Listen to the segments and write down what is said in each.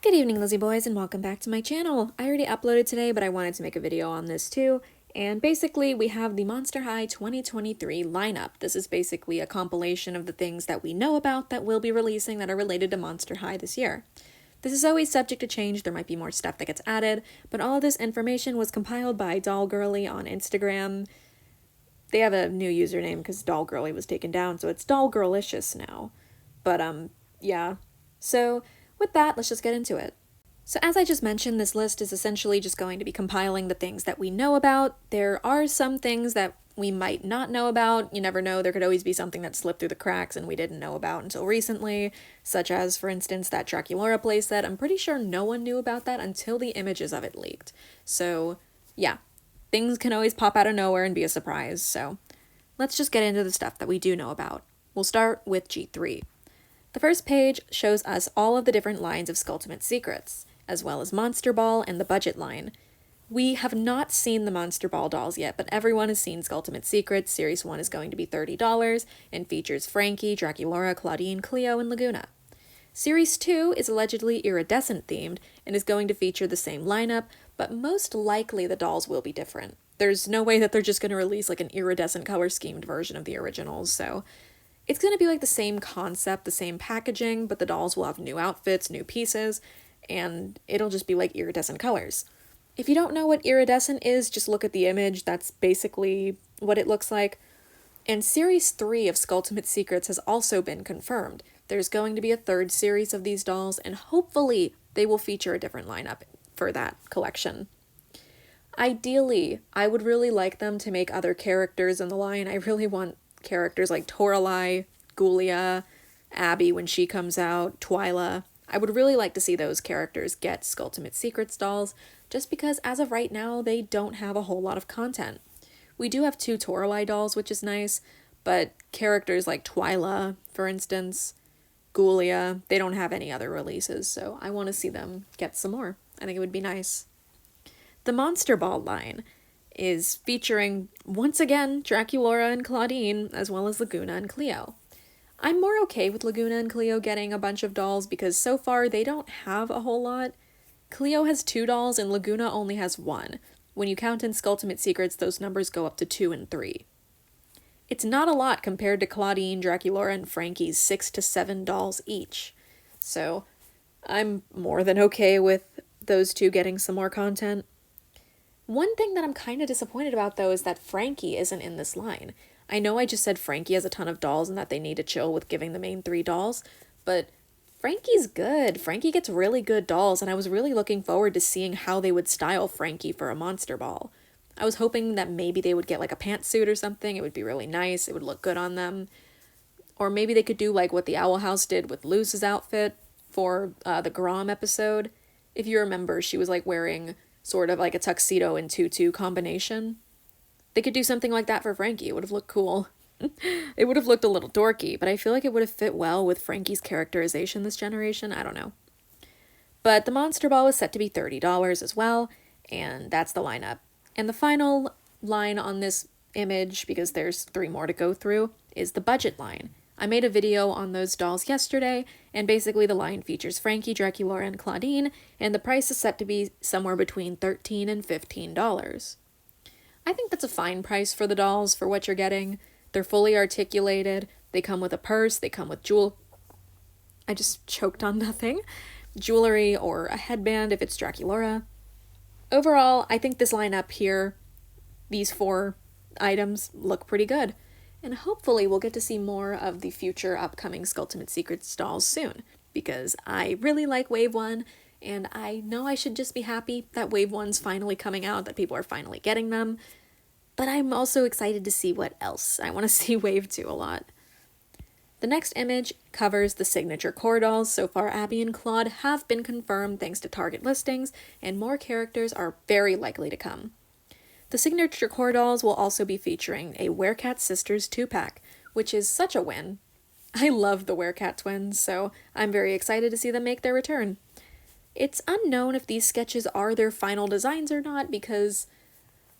Good evening, Lizzie boys, and welcome back to my channel. I already uploaded today, but I wanted to make a video on this too. And basically, we have the Monster High 2023 lineup. This is basically a compilation of the things that we know about that we'll be releasing that are related to Monster High this year. This is always subject to change, there might be more stuff that gets added, but all of this information was compiled by doll.girly on Instagram. They have a new username because doll.girly was taken down, so it's doll.girlicious now. But, yeah. So, with that, let's just get into it. So as I just mentioned, this list is essentially just going to be compiling the things that we know about. There are some things that we might not know about. You never know, there could always be something that slipped through the cracks and we didn't know about until recently, such as, for instance, that Draculaura playset. I'm pretty sure no one knew about that until the images of it leaked. So, yeah, things can always pop out of nowhere and be a surprise, so let's just get into the stuff that we do know about. We'll start with G3. The first page shows us all of the different lines of Skulltimate secrets, as well as Monster Ball and the budget line. We have not seen the Monster Ball dolls yet, but everyone has seen Skulltimate Secrets. Series 1 is going to be $30 and features Frankie, Draculaura, Claudine, Cleo, and Laguna. Series 2 is allegedly iridescent themed and is going to feature the same lineup, but most likely the dolls will be different. There's no way that they're just going to release like an iridescent color schemed version of the originals, so it's going to be like the same concept, the same packaging, but the dolls will have new outfits, new pieces, and it'll just be like iridescent colors. If you don't know what iridescent is, just look at the image. That's basically what it looks like. And Series 3 of Skulltimate Secrets has also been confirmed. There's going to be a third series of these dolls, and hopefully they will feature a different lineup for that collection. Ideally, I would really like them to make other characters in the line. I really want characters like Toralei, Ghoulia, Abby when she comes out, Twyla. I would really like to see those characters get Skulltimate Secrets dolls, just because as of right now, they don't have a whole lot of content. We do have 2 Toralei dolls, which is nice, but characters like Twyla, for instance, Ghoulia, they don't have any other releases, so I want to see them get some more. I think it would be nice. The Monster Ball line is featuring, once again, Draculaura and Claudine, as well as Laguna and Cleo. I'm more okay with Laguna and Cleo getting a bunch of dolls because so far they don't have a whole lot. Cleo has 2 dolls and Laguna only has 1. When you count in Skulltimate Secrets, those numbers go up to 2 and 3. It's not a lot compared to Claudine, Draculaura, and Frankie's 6 to 7 dolls each. So I'm more than okay with those 2 getting some more content. One thing that I'm kind of disappointed about, though, is that Frankie isn't in this line. I know I just said Frankie has a ton of dolls and that they need to chill with giving the main 3 dolls, but Frankie's good. Frankie gets really good dolls, and I was really looking forward to seeing how they would style Frankie for a Monster Ball. I was hoping that maybe they would get like a pantsuit or something. It would be really nice. It would look good on them. Or maybe they could do like what the Owl House did with Luz's outfit for the Grom episode. If you remember, she was like wearing sort of like a tuxedo and tutu combination. They could do something like that for Frankie. It would have looked cool. It would have looked a little dorky, but I feel like it would have fit well with Frankie's characterization this generation. I don't know. But the Monster Ball is set to be $30 as well, and that's the lineup. And the final line on this image, because there's 3 more to go through, is the budget line. I made a video on those dolls yesterday, and basically the line features Frankie, Draculaura, and Claudine, and the price is set to be somewhere between $13 and $15. I think that's a fine price for the dolls for what you're getting. They're fully articulated, they come with a purse, they come with I just choked on nothing. Jewelry or a headband if it's Draculaura. Overall, I think this lineup here, these 4 items, look pretty good. And hopefully we'll get to see more of the future upcoming Skulltimate Secrets dolls soon, because I really like Wave 1, and I know I should just be happy that Wave 1's finally coming out, that people are finally getting them, but I'm also excited to see what else. I want to see Wave 2 a lot. The next image covers the signature core dolls. So far, Abby and Claude have been confirmed thanks to Target listings, and more characters are very likely to come. The signature core dolls will also be featuring a Werecat Sisters 2-pack, which is such a win. I love the Werecat twins, so I'm very excited to see them make their return. It's unknown if these sketches are their final designs or not because,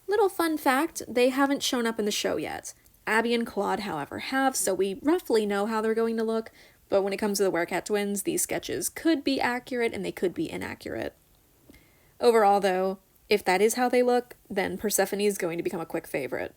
little fun fact, they haven't shown up in the show yet. Abby and Claude, however, have, so we roughly know how they're going to look. but when it comes to the Werecat twins, these sketches could be accurate and they could be inaccurate. Overall, though, if that is how they look, then Persephone is going to become a quick favorite.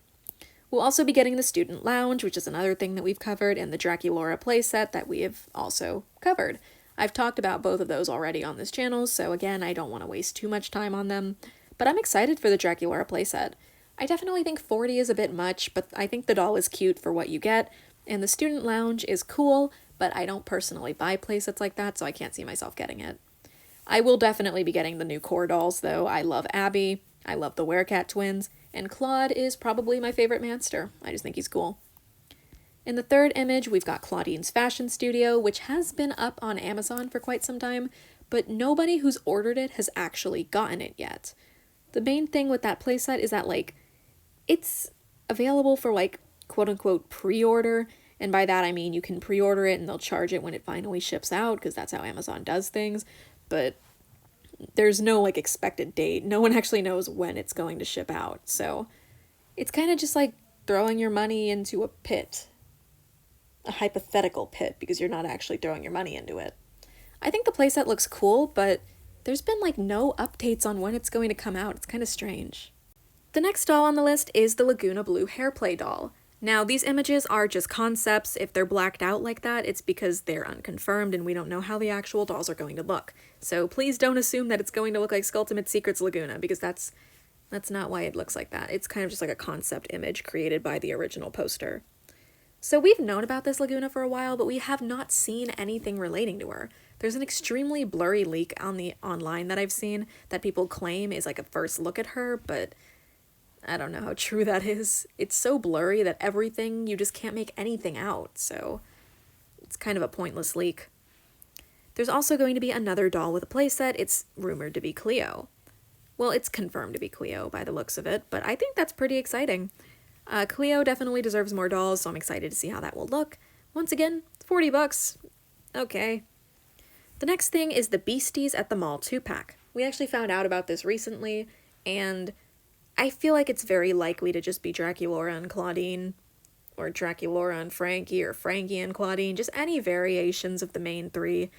We'll also be getting the Student Lounge, which is another thing that we've covered, and the Draculaura playset that we have also covered. I've talked about both of those already on this channel, so again, I don't want to waste too much time on them, but I'm excited for the Draculaura playset. I definitely think 40 is a bit much, but I think the doll is cute for what you get, and the Student Lounge is cool, but I don't personally buy playsets like that, so I can't see myself getting it. I will definitely be getting the new core dolls, though. I love Abby, I love the Werecat twins, and Claude is probably my favorite Manster. I just think he's cool. In the third image, we've got Claudine's Fashion Studio, which has been up on Amazon for quite some time, but nobody who's ordered it has actually gotten it yet. The main thing with that playset is that, like, it's available for, like, quote-unquote pre-order, and by that I mean you can pre-order it and they'll charge it when it finally ships out, because that's how Amazon does things, but there's no, like, expected date. No one actually knows when it's going to ship out, so it's kind of just like throwing your money into a pit. A hypothetical pit, because you're not actually throwing your money into it. I think the playset looks cool, but there's been, like, no updates on when it's going to come out. It's kind of strange. The next doll on the list is the Laguna Blue Hairplay doll. Now, these images are just concepts. If they're blacked out like that, it's because they're unconfirmed and we don't know how the actual dolls are going to look. So please don't assume that it's going to look like Skulltimate Secrets Laguna, because that's not why it looks like that. It's kind of just like a concept image created by the original poster. So we've known about this Laguna for a while, but we have not seen anything relating to her. There's an extremely blurry leak on the online that I've seen that people claim is like a first look at her, but I don't know how true that is. It's so blurry that everything, you just can't make anything out, so it's kind of a pointless leak. There's also going to be another doll with a playset. It's rumored to be Cleo. Well, it's confirmed to be Cleo by the looks of it, but I think that's pretty exciting. Cleo definitely deserves more dolls, so I'm excited to see how that will look. Once again, 40 bucks. Okay. The next thing is the Beasties at the Mall 2-pack. We actually found out about this recently, and I feel like it's very likely to just be Draculaura and Claudine, or Draculaura and Frankie, or Frankie and Claudine, just any variations of the main three.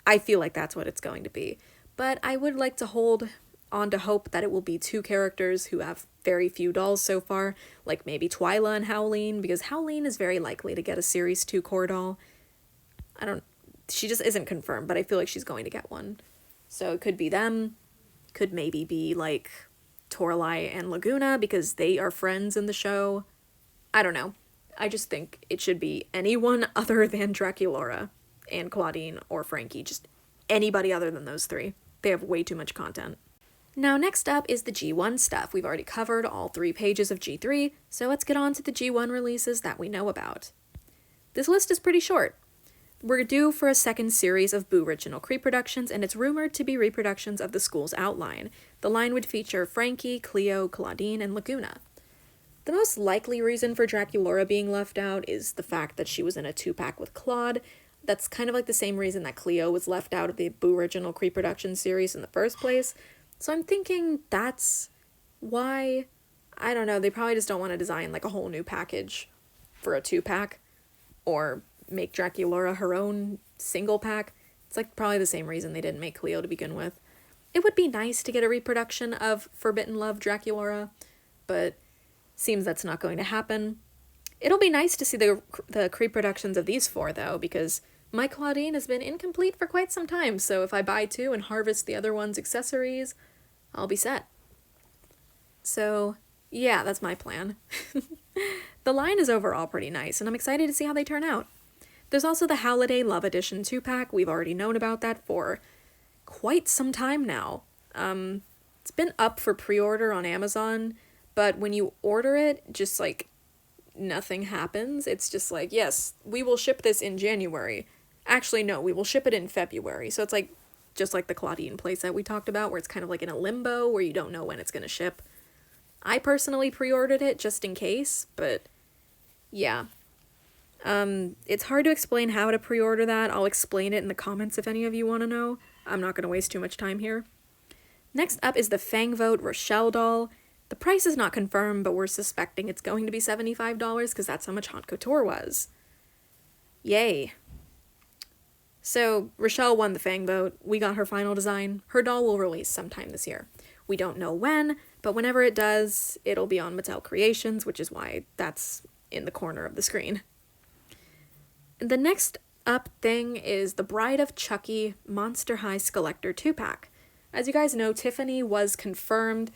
I feel like that's what it's going to be. But I would like to hold on to hope that it will be two characters who have very few dolls so far, like maybe Twyla and Howleen, because Howleen is very likely to get a Series 2 core doll. She just isn't confirmed, but I feel like she's going to get one. So it could be them, could maybe be like Toralei and Laguna, because they are friends in the show. I don't know. I just think it should be anyone other than Draculaura and Claudine or Frankie, just anybody other than those three. They have way too much content. Now, next up is the G1 stuff. We've already covered all 3 pages of G3, so let's get on to the G1 releases that we know about. This list is pretty short. We're due for a second series of Boo Original Creeproductions, and it's rumored to be reproductions of the school's outline. The line would feature Frankie, Cleo, Claudine, and Laguna. The most likely reason for Draculaura being left out is the fact that she was in a 2-pack with Claude. That's kind of like the same reason that Cleo was left out of the Boo Original Creeproductions series in the first place. So I'm thinking that's why. I don't know, they probably just don't want to design like a whole new package for a 2-pack, or make Draculaura her own single pack. It's like probably the same reason they didn't make Cleo to begin with. It would be nice to get a reproduction of Forbidden Love Draculaura, but seems that's not going to happen. It'll be nice to see the Creeproductions of these 4 though, because my Claudine has been incomplete for quite some time, so if I buy 2 and harvest the other one's accessories, I'll be set. So yeah, that's my plan. The line is overall pretty nice, and I'm excited to see how they turn out. There's also the Holiday Love Edition 2-pack. We've already known about that for quite some time now. It's been up for pre-order on Amazon, but when you order it, just like nothing happens. It's just like, yes, we will ship this in January. Actually, no, we will ship it in February. So it's like just like the Claudine playset we talked about, where it's kind of like in a limbo where you don't know when it's going to ship. I personally pre-ordered it just in case, but yeah. It's hard to explain how to pre-order that. I'll explain it in the comments if any of you want to know. I'm not going to waste too much time here. Next up is the Fangvote Rochelle doll. The price is not confirmed, but we're suspecting it's going to be $75 because that's how much Haute Couture was. Yay. So Rochelle won the Fang vote, we got her final design, her doll will release sometime this year. We don't know when, but whenever it does, it'll be on Mattel Creations, which is why that's in the corner of the screen. The next up thing is the Bride of Chucky Monster High Skulllector 2-pack. As you guys know, Tiffany was confirmed,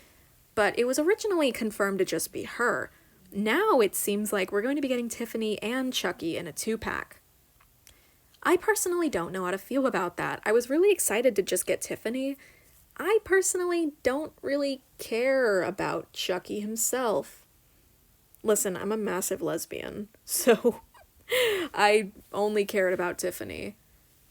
but it was originally confirmed to just be her. Now it seems like we're going to be getting Tiffany and Chucky in a 2-pack. I personally don't know how to feel about that. I was really excited to just get Tiffany. I personally don't really care about Chucky himself. Listen, I'm a massive lesbian, so I only cared about Tiffany.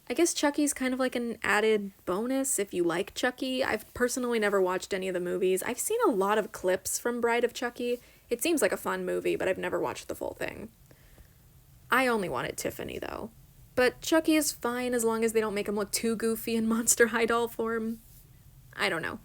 I guess Chucky's kind of like an added bonus if you like Chucky. I've personally never watched any of the movies. I've seen a lot of clips from Bride of Chucky. It seems like a fun movie, but I've never watched the full thing. I only wanted Tiffany, though. But Chucky is fine as long as they don't make him look too goofy in Monster High doll form. I don't know.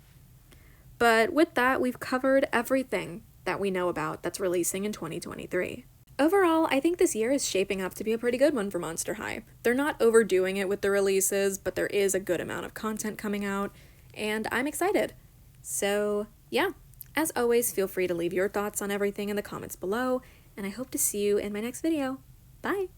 But with that, we've covered everything that we know about that's releasing in 2023. Overall, I think this year is shaping up to be a pretty good one for Monster High. They're not overdoing it with the releases, but there is a good amount of content coming out, and I'm excited. So, yeah, as always, feel free to leave your thoughts on everything in the comments below, and I hope to see you in my next video. Bye!